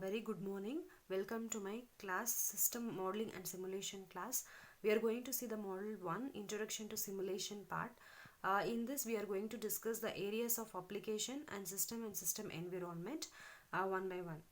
Very good morning. Welcome to my class System Modeling and Simulation class. We are going to see the Model 1 Introduction to Simulation part. In this we are going to discuss the areas of application and system environment one by one.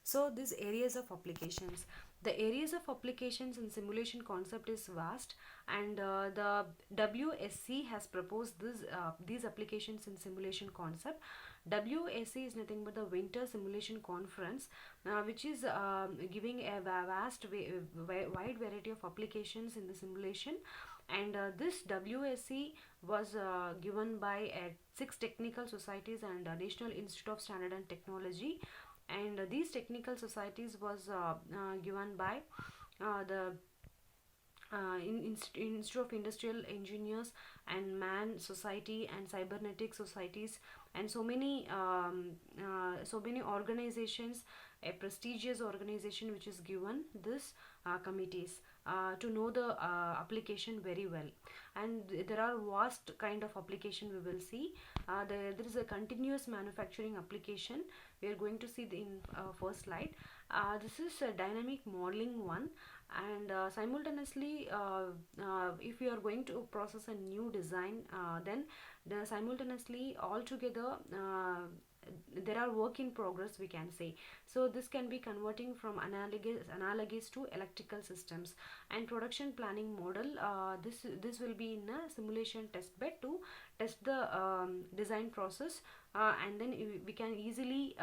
So these areas of applications. The areas of applications in simulation concept is vast, and the WSC has proposed these applications in simulation concept. WSC is nothing but the Winter Simulation Conference, which is giving a wide variety of applications in the simulation. And this WSC was given by 6 technical societies and National Institute of Standard and Technology, and these technical societies was given by the Institute of Industrial Engineers and Man Society and Cybernetic Societies, and so many organizations, a prestigious organization which is given this committees to know the application very well. And there are vast kind of application we will see. There is a continuous manufacturing application. We are going to see in first slide. This is a dynamic modeling one, and simultaneously if you are going to process a new design, then simultaneously all together there are work in progress, we can say. So this can be converting from analogous to electrical systems and production planning model. This will be in a simulation test bed to test the design process, and then we can easily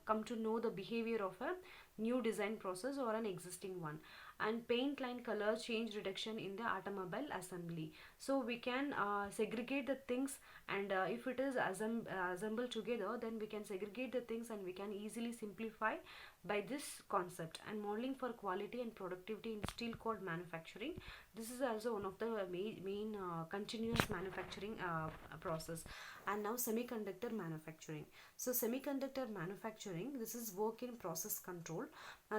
come to know the behavior of a new design process or an existing one. And paint line color change reduction in the automobile assembly. So we can segregate the things, and if it is assembled together, then we can segregate the things and we can easily simplify by this concept. And modeling for quality and productivity in steel cord manufacturing. This is also one of the main continuous manufacturing process. And now semiconductor manufacturing. So semiconductor manufacturing, this is work in process control.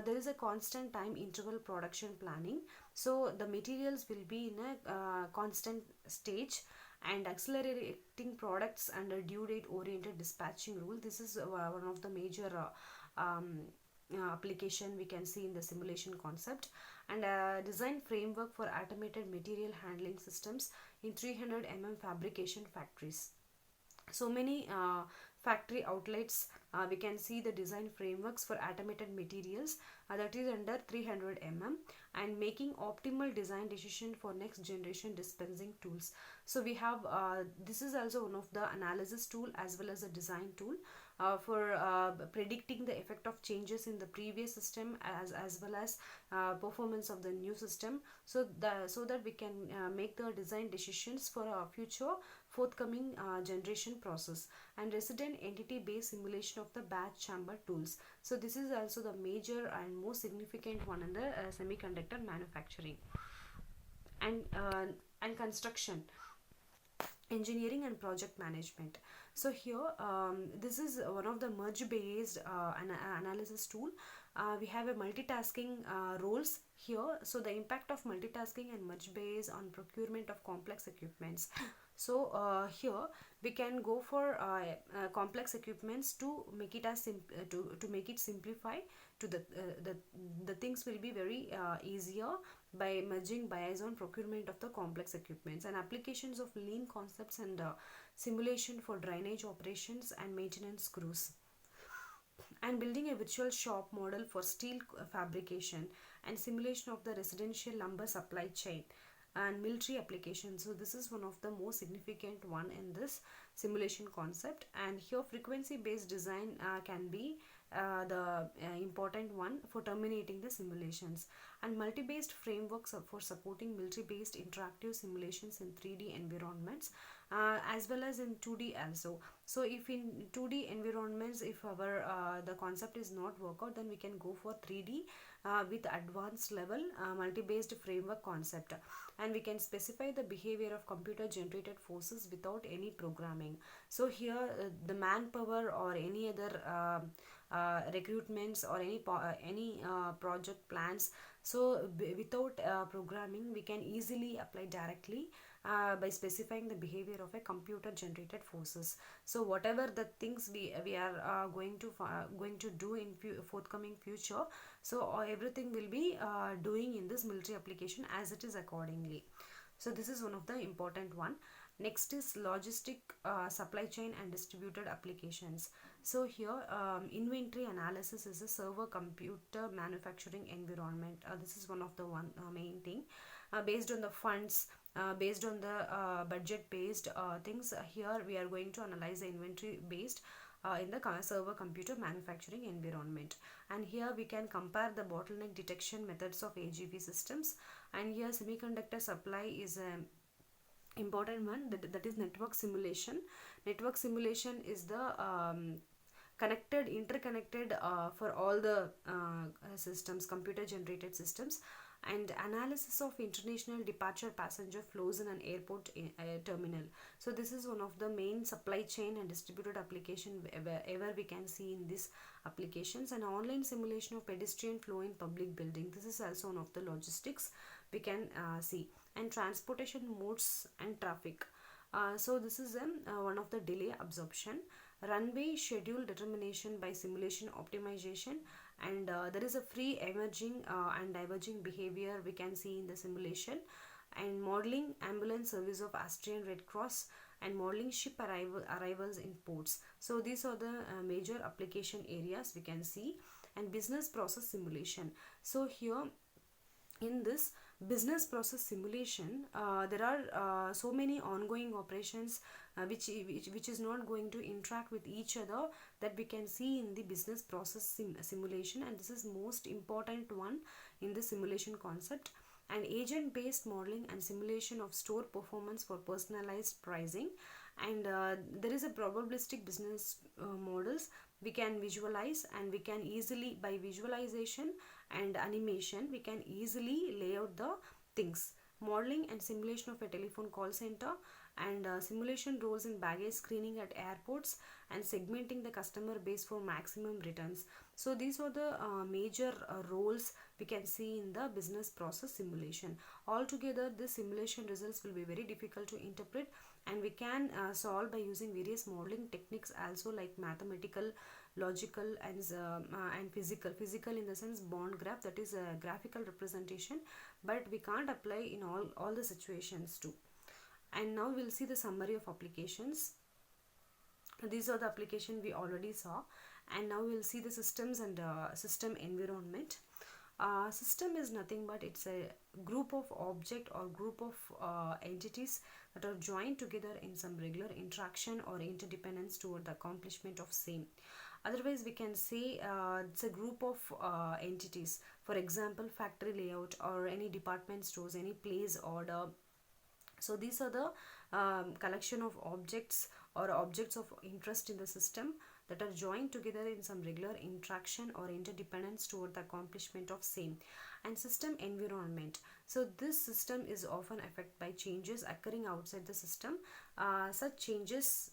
There is a constant time interval production planning. So the materials will be in a constant stage, and accelerating products under due date oriented dispatching rule. This is one of the major application we can see in the simulation concept. And design framework for automated material handling systems in 300 fabrication factories. So many factory outlets, we can see the design frameworks for automated materials that is under 300 and making optimal design decision for next generation dispensing tools. So we have this is also one of the analysis tool as well as a design tool for predicting the effect of changes in the previous system as well as performance of the new system, so that we can make the design decisions for our future forthcoming generation process. And resident entity based simulation of the batch chamber tools. So this is also the major and most significant one in the semiconductor manufacturing. And construction, engineering and project management. So here this is one of the merge based analysis tool. We have a multitasking roles here. So the impact of multitasking and merge based on procurement of complex equipments. So here we can go for complex equipments to make it as to make it simplify to the things will be very easier by merging based on procurement of the complex equipments. And applications of lean concepts and simulation for drainage operations and maintenance crews. And building a virtual shop model for steel fabrication and simulation of the residential lumber supply chain and military applications. So this is one of the most significant one in this simulation concept. And here frequency based design can be the important one for terminating the simulations. And multi-based frameworks for supporting multi-based interactive simulations in 3D environments as well as in 2D also. So if in 2D environments, if our the concept is not work out, then we can go for 3D with advanced level multi-based framework concept, and we can specify the behavior of computer generated forces without any programming. So here the manpower or any other recruitments or any project plans, so without programming we can easily apply directly by specifying the behavior of a computer generated forces. So whatever the things we are going to do in forthcoming future, so everything will be doing in this military application as it is accordingly. So this is one of the important one. Next is logistic, supply chain and distributed applications. So here, inventory analysis is a server computer manufacturing environment. This is one of the main thing, based on the funds, based on the budget based things. Here we are going to analyze the inventory based in the server computer manufacturing environment. And here we can compare the bottleneck detection methods of AGV systems. And here semiconductor supply is a important one, that is network simulation. Network simulation is the interconnected for all the systems, computer generated systems. And analysis of international departure passenger flows in an airport terminal. So this is one of the main supply chain and distributed application wherever we can see in these applications. And online simulation of pedestrian flow in public building, this is also one of the logistics we can see. And transportation modes and traffic, so this is one of the delay absorption. Runway schedule determination by simulation optimization. And there is a free emerging and diverging behavior we can see in the simulation. And modeling ambulance service of Austrian Red Cross. And modeling ship arrivals in ports. So these are the major application areas we can see. And business process simulation. So here in this business process simulation, there are so many ongoing operations which is not going to interact with each other, that we can see in the business process simulation. And this is most important one in the simulation concept. And agent based modeling and simulation of store performance for personalized pricing. And there is a probabilistic business models we can visualize, and we can easily, by visualization and animation, we can easily lay out the things. Modeling and simulation of a telephone call center. And simulation roles in baggage screening at airports. And segmenting the customer base for maximum returns. So these are the major roles we can see in the business process simulation. Altogether, this simulation results will be very difficult to interpret, and we can solve by using various modeling techniques also, like mathematical, logical, and physical in the sense bond graph, that is a graphical representation, but we can't apply in all the situations too. And now we'll see the summary of applications. These are the application we already saw. And now we'll see the systems and system environment. System is nothing but it's a group of object or group of entities that are joined together in some regular interaction or interdependence toward the accomplishment of same. Otherwise we can say it's a group of entities. For example, factory layout, or any department stores, any place order. So these are the collection of objects or objects of interest in the system that are joined together in some regular interaction or interdependence toward the accomplishment of same. And system environment. So this system is often affected by changes occurring outside the system. Such changes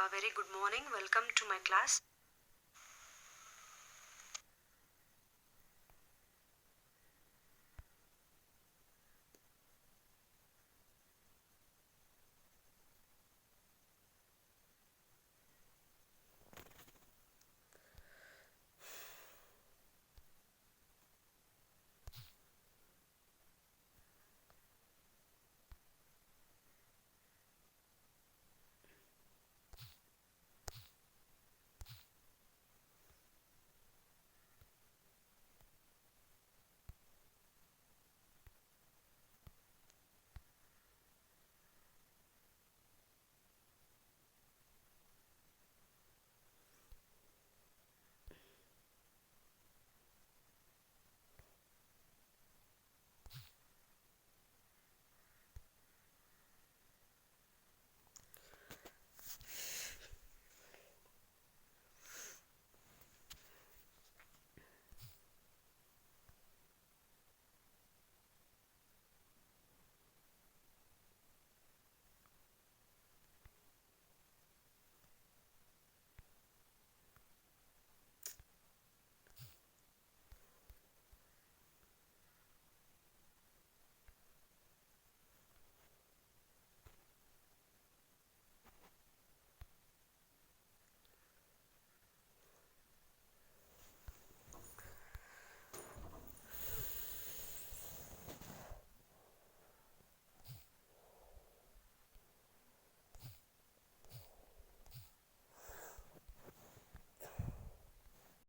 Very good morning. Welcome to my class.